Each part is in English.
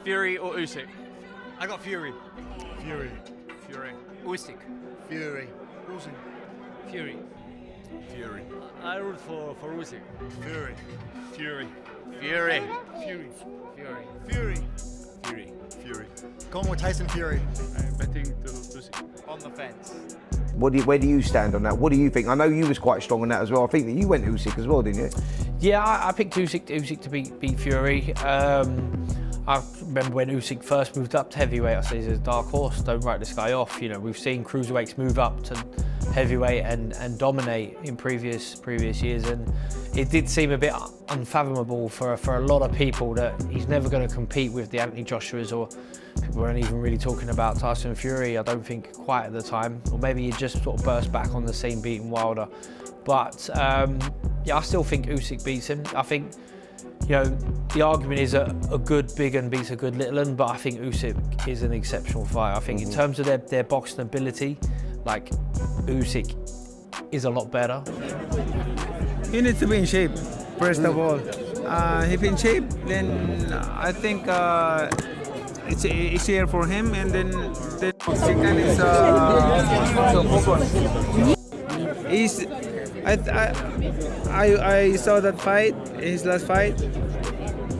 Fury or Usyk? I got Fury. Fury. Fury. Usyk. Fury. Usyk. Fury. Fury. I root for Usyk. Fury. Fury. Fury. Fury. Fury. Fury. Fury. Fury. Going with Tyson Fury. I'm betting to Usyk. On the fence. Where do you stand on that? What do you think? I know you was quite strong on that as well. I think that you went Usyk as well, didn't you? Yeah, I picked Usyk to beat Fury. I remember when Usyk first moved up to heavyweight, I said he's a dark horse, don't write this guy off. You know, we've seen cruiserweights move up to heavyweight and dominate in previous years, and it did seem a bit unfathomable for a lot of people that he's never going to compete with the Anthony Joshuas, or people weren't even really talking about Tyson Fury, I don't think, quite at the time, or maybe he just sort of burst back on the scene beating Wilder. But yeah, I still think Usyk beats him. I think, you know, the argument is a good big un beats a good little un, but I think Usyk is an exceptional fighter. I think in terms of their boxing ability, like, Usyk is a lot better. He needs to be in shape, first of all. If in shape, then I think it's easier for him, and then second is he's I saw that fight, his last fight.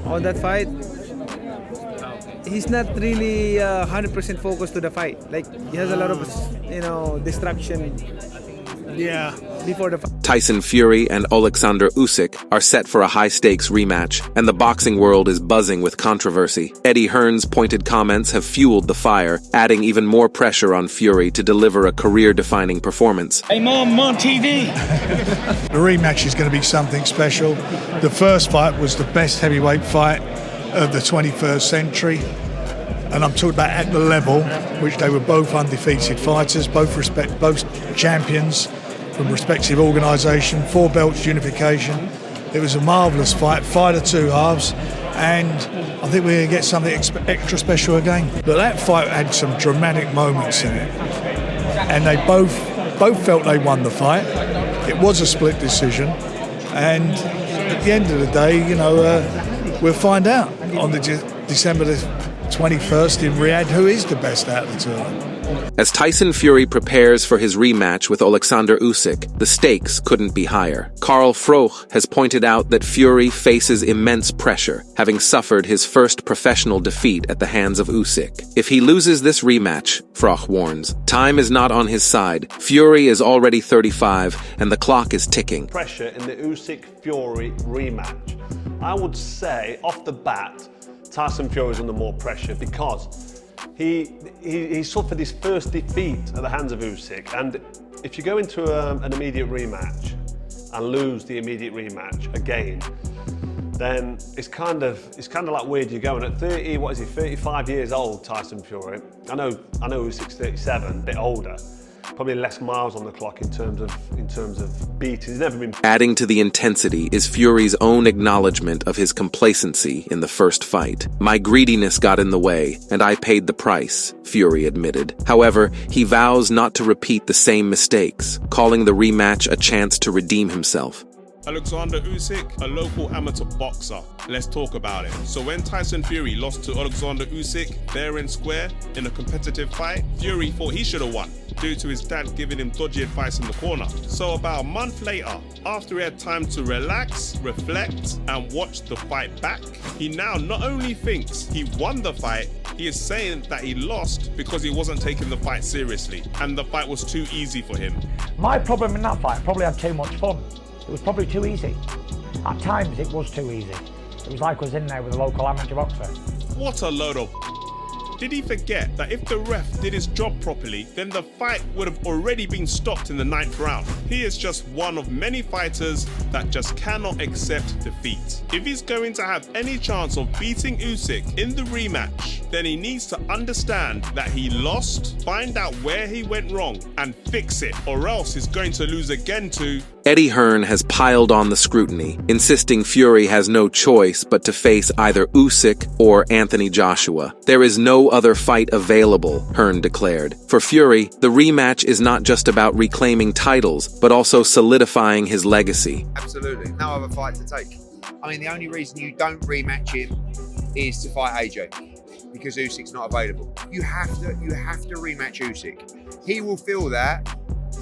On that fight, he's not really 100% focused to the fight. Like, he has a lot of, you know, distraction. Yeah, before the fight. Tyson Fury and Oleksandr Usyk are set for a high-stakes rematch, and the boxing world is buzzing with controversy. Eddie Hearn's pointed comments have fueled the fire, adding even more pressure on Fury to deliver a career-defining performance. Hey, Mom, I'm on TV! The rematch is going to be something special. The first fight was the best heavyweight fight of the 21st century. And I'm talking about at the level, which they were both undefeated fighters, both champions from respective organisation, 4 belts unification. It was a marvellous fight of two halves, and I think we're going to get something extra special again. But that fight had some dramatic moments in it, and they both felt they won the fight. It was a split decision, and at the end of the day, you know, we'll find out on the December the 21st in Riyadh who is the best out of the two. As Tyson Fury prepares for his rematch with Oleksandr Usyk, the stakes couldn't be higher. Carl Froch has pointed out that Fury faces immense pressure, having suffered his first professional defeat at the hands of Usyk. If he loses this rematch, Froch warns, time is not on his side. Fury is already 35, and the clock is ticking. Pressure in the Usyk-Fury rematch. I would say, off the bat, Tyson Fury is under more pressure because he suffered his first defeat at the hands of Usyk, and if you go into an immediate rematch and lose the immediate rematch again, then it's kind of like where do you go? And at 35 years old, Tyson Fury. I know Usyk's 37, a bit older. Probably less miles on the clock in terms of beating. He's never been. Adding to the intensity is Fury's own acknowledgement of his complacency in the first fight. My greediness got in the way, and I paid the price, Fury admitted. However, he vows not to repeat the same mistakes, calling the rematch a chance to redeem himself. Oleksandr Usyk, a local amateur boxer. Let's talk about it. So when Tyson Fury lost to Oleksandr Usyk fair and square in a competitive fight, Fury thought he should have won due to his dad giving him dodgy advice in the corner. So about a month later, after he had time to relax, reflect, and watch the fight back, he now not only thinks he won the fight, he is saying that he lost because he wasn't taking the fight seriously and the fight was too easy for him. My problem in that fight, I probably had too much fun. It was probably too easy. At times it was too easy. It was like I was in there with a local amateur boxer. What a load of... Did he forget that if the ref did his job properly, then the fight would have already been stopped in the 9th round? He is just one of many fighters that just cannot accept defeat. If he's going to have any chance of beating Usyk in the rematch, then he needs to understand that he lost, find out where he went wrong, and fix it, or else he's going to lose again to... Eddie Hearn has piled on the scrutiny, insisting Fury has no choice but to face either Usyk or Anthony Joshua. There is no other fight available, Hearn declared. For Fury, the rematch is not just about reclaiming titles, but also solidifying his legacy. Absolutely, no other fight to take. I mean, the only reason you don't rematch him is to fight AJ. because Usyk's not available. You have to rematch Usyk. He will feel that.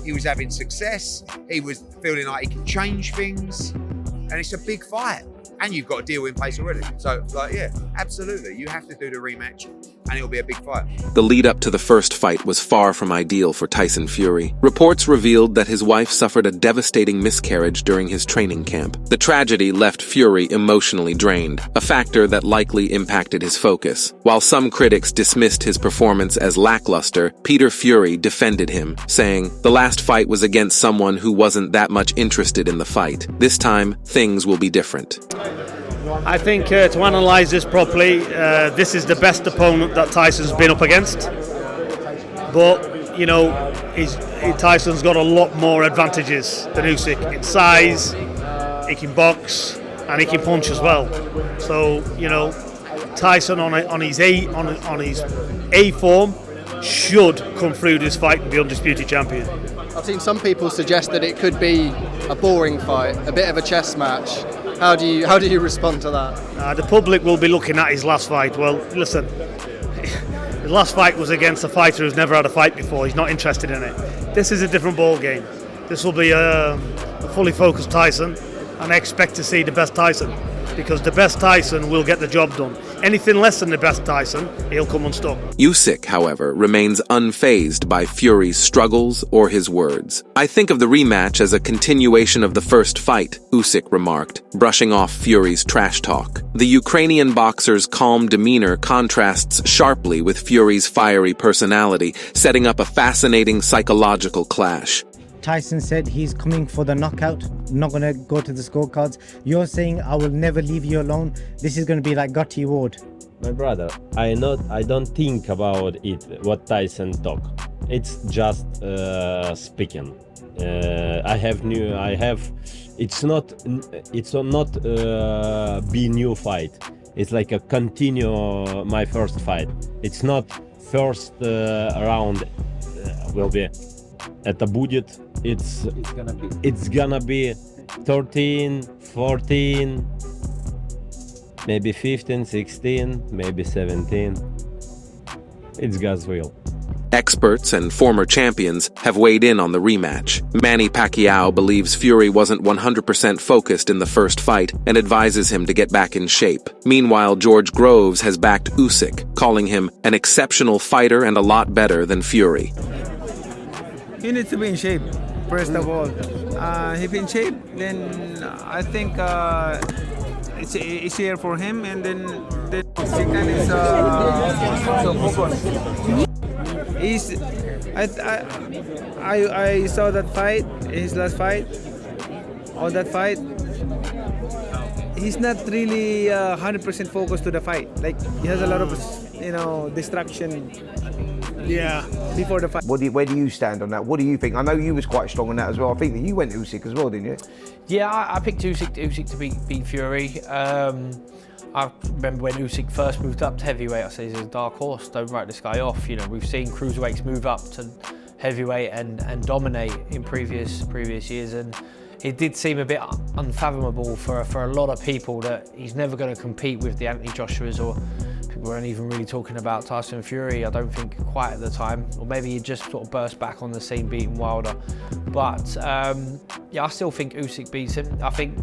He was having success. He was feeling like he can change things, and it's a big fight. And you've got a deal in place already. So, yeah, absolutely. You have to do the rematch, and it'll be a big fight. The lead up to the first fight was far from ideal for Tyson Fury. Reports revealed that his wife suffered a devastating miscarriage during his training camp. The tragedy left Fury emotionally drained, a factor that likely impacted his focus. While some critics dismissed his performance as lackluster, Peter Fury defended him, saying, "The last fight was against someone who wasn't that much interested in the fight. This time, things will be different." I think to analyse this properly, this is the best opponent that Tyson's been up against. But, you know, Tyson's got a lot more advantages than Usyk in size, he can box, and he can punch as well. So, you know, Tyson on his A form should come through this fight and be undisputed champion. I've seen some people suggest that it could be a boring fight, a bit of a chess match. How do you respond to that? The public will be looking at his last fight. Well, listen, his last fight was against a fighter who's never had a fight before. He's not interested in it. This is a different ball game. This will be a fully focused Tyson, and I expect to see the best Tyson, because the best Tyson will get the job done. Anything less than the best Tyson, he'll come unstuck. Usyk, however, remains unfazed by Fury's struggles or his words. "I think of the rematch as a continuation of the first fight," Usyk remarked, brushing off Fury's trash talk. The Ukrainian boxer's calm demeanor contrasts sharply with Fury's fiery personality, setting up a fascinating psychological clash. Tyson said he's coming for the knockout, not going to go to the scorecards. You're saying, "I will never leave you alone." This is going to be like Gotti Ward. My brother, I don't think about it, what Tyson talk. It's just speaking. It's not be new fight. It's like a continue my first fight. It's not first round will be at the budget. It's gonna be 13, 14, maybe 15, 16, maybe 17. It's God's will. Experts and former champions have weighed in on the rematch. Manny Pacquiao believes Fury wasn't 100% focused in the first fight and advises him to get back in shape. Meanwhile, George Groves has backed Usyk, calling him an exceptional fighter and a lot better than Fury. He needs to be in shape, first of all. If in shape, then I think it's easier for him, and then second is so focused. I saw that fight, his last fight. On that fight, he's not really 100% focused to the fight. Like, he has a lot of distraction. Yeah, before the fight. Where do you stand on that? What do you think? I know you was quite strong on that as well. I think that you went Usyk as well, didn't you? Yeah, I picked Usyk to beat Fury. I remember when Usyk first moved up to heavyweight, I said he's a dark horse, don't write this guy off. You know, we've seen cruiserweights move up to heavyweight and dominate in previous years, and it did seem a bit unfathomable for a lot of people that he's never going to compete with the Anthony Joshuas, or people weren't even really talking about Tyson Fury, I don't think, quite at the time, or maybe he just sort of burst back on the scene beating Wilder. But yeah, I still think Usyk beats him. I think,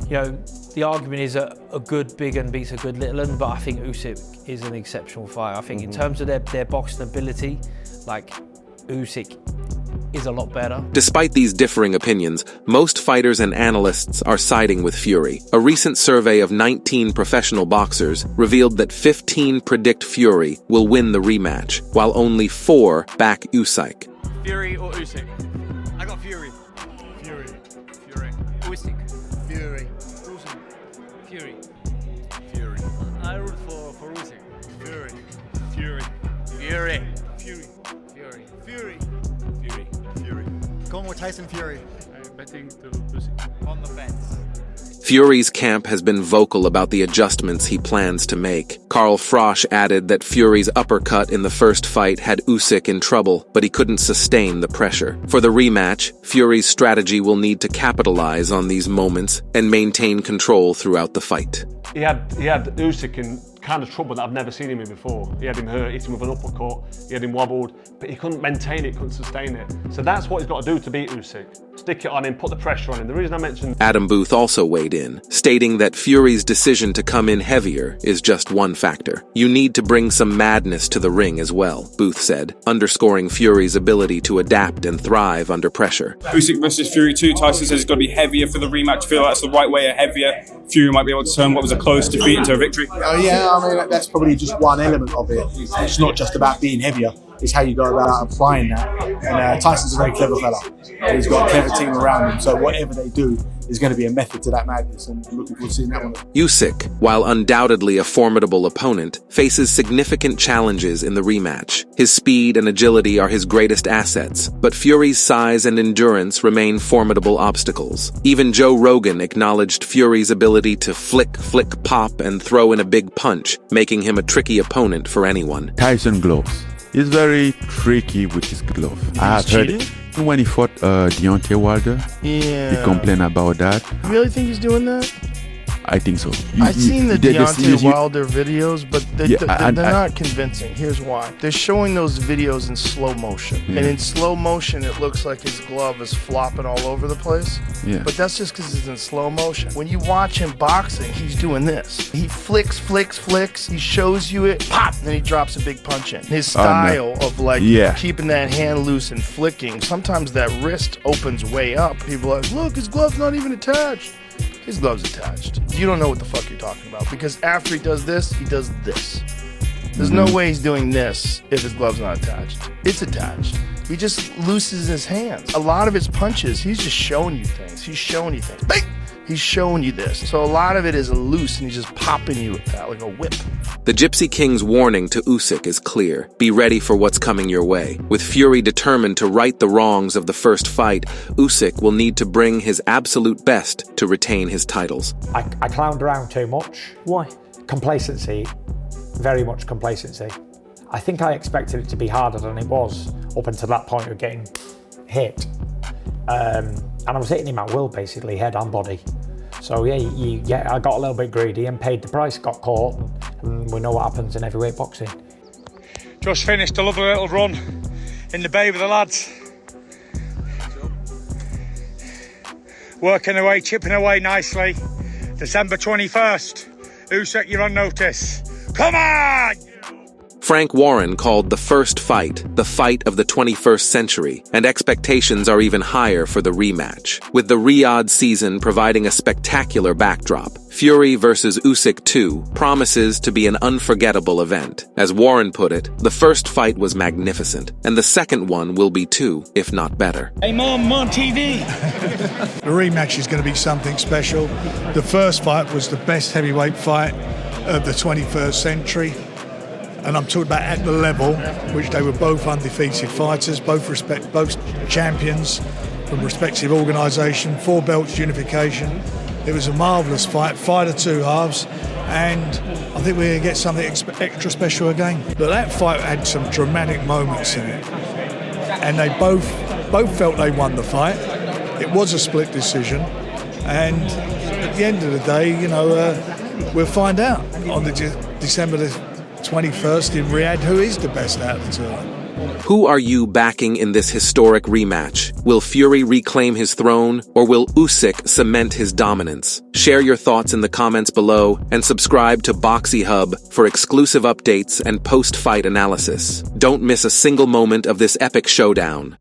you know, the argument is a good big un beats a good little un, but I think Usyk is an exceptional fighter. I think in terms of their boxing ability, like, Usyk is a lot better. Despite these differing opinions, most fighters and analysts are siding with Fury. A recent survey of 19 professional boxers revealed that 15 predict Fury will win the rematch, while only 4 back Usyk. Fury or Usyk? I got Fury. Fury. Usyk. Fury. Usyk. Fury. Fury. I root for Usyk. Fury. Fury. Fury. Going with Tyson Fury. I'm betting to Usyk. On the fence. Fury's camp has been vocal about the adjustments he plans to make. Carl Frosch added that Fury's uppercut in the first fight had Usyk in trouble, but he couldn't sustain the pressure. For the rematch, Fury's strategy will need to capitalize on these moments and maintain control throughout the fight. He had Usyk kind of trouble that I've never seen him in before. He had him hurt, hit him with an uppercut, he had him wobbled, but he couldn't maintain it, couldn't sustain it. So that's what he's got to do to beat Usyk. Stick it on him, put the pressure on him. The reason I mentioned... Adam Booth also weighed in, stating that Fury's decision to come in heavier is just one factor. You need to bring some madness to the ring as well, Booth said, underscoring Fury's ability to adapt and thrive under pressure. Usyk versus Fury 2, Tyson says it's got to be heavier for the rematch. Feel like that's the right way, a heavier. Fury might be able to turn what was a close defeat into a victory. Yeah, I mean, that's probably just one element of it. It's not just about being heavier. It's how you go about applying that. And Tyson's a very clever fella. He's got a clever team around him, so whatever they do is going to be a method to that madness, and I'm looking forward to seeing that one. Usyk, while undoubtedly a formidable opponent, faces significant challenges in the rematch. His speed and agility are his greatest assets, but Fury's size and endurance remain formidable obstacles. Even Joe Rogan acknowledged Fury's ability to flick, pop, and throw in a big punch, making him a tricky opponent for anyone. Tyson gloves. He's very tricky with his glove. I have heard it. When he fought Deontay Wilder, he complained about that. You really think he's doing that? I think so. I've seen the Deontay Wilder videos, but they're not convincing. Here's why. They're showing those videos in slow motion. And in slow motion, it looks like his glove is flopping all over the place. Yeah. But that's just because it's in slow motion. When you watch him boxing, he's doing this. He flicks. He shows you it, pop, and then he drops a big punch in. His style of keeping that hand loose and flicking, sometimes that wrist opens way up. People are like, look, his glove's not even attached. His glove's attached. You don't know what the fuck you're talking about, because after he does this, he does this. There's no way he's doing this if his glove's not attached. It's attached. He just loosens his hands. A lot of his punches, he's just showing you things. He's showing you things. Bang! He's showing you this. So a lot of it is loose, and he's just popping you with that like a whip. The Gypsy King's warning to Usyk is clear. Be ready for what's coming your way. With Fury determined to right the wrongs of the first fight, Usyk will need to bring his absolute best to retain his titles. I clowned around too much. Why? Complacency. Very much complacency. I think I expected it to be harder than it was up until that point of getting hit. And I was hitting him at will, basically, head and body. So yeah, I got a little bit greedy and paid the price, got caught, and we know what happens in heavyweight boxing. Just finished a lovely little run in the bay with the lads. Working away, chipping away nicely. December 21st, Usyk, you're on notice. Come on! Frank Warren called the first fight the fight of the 21st century, and expectations are even higher for the rematch. With the Riyadh season providing a spectacular backdrop, Fury versus Usyk 2 promises to be an unforgettable event. As Warren put it, the first fight was magnificent, and the second one will be too, if not better. Hey Mom, I'm on TV! The rematch is going to be something special. The first fight was the best heavyweight fight of the 21st century. And I'm talking about at the level which they were both undefeated fighters, both champions from respective organisation, 4 belts unification. It was a marvellous fight of two halves, and I think we're going to get something extra special again. But that fight had some dramatic moments in it, and they both felt they won the fight. It was a split decision, and at the end of the day, we'll find out on the December the 21st in Riyadh who is the best out of the two. Who are you backing in this historic rematch? Will Fury reclaim his throne, or will Usyk cement his dominance? Share your thoughts in the comments below, and subscribe to Boxy Hub for exclusive updates and post-fight analysis. Don't miss a single moment of this epic showdown.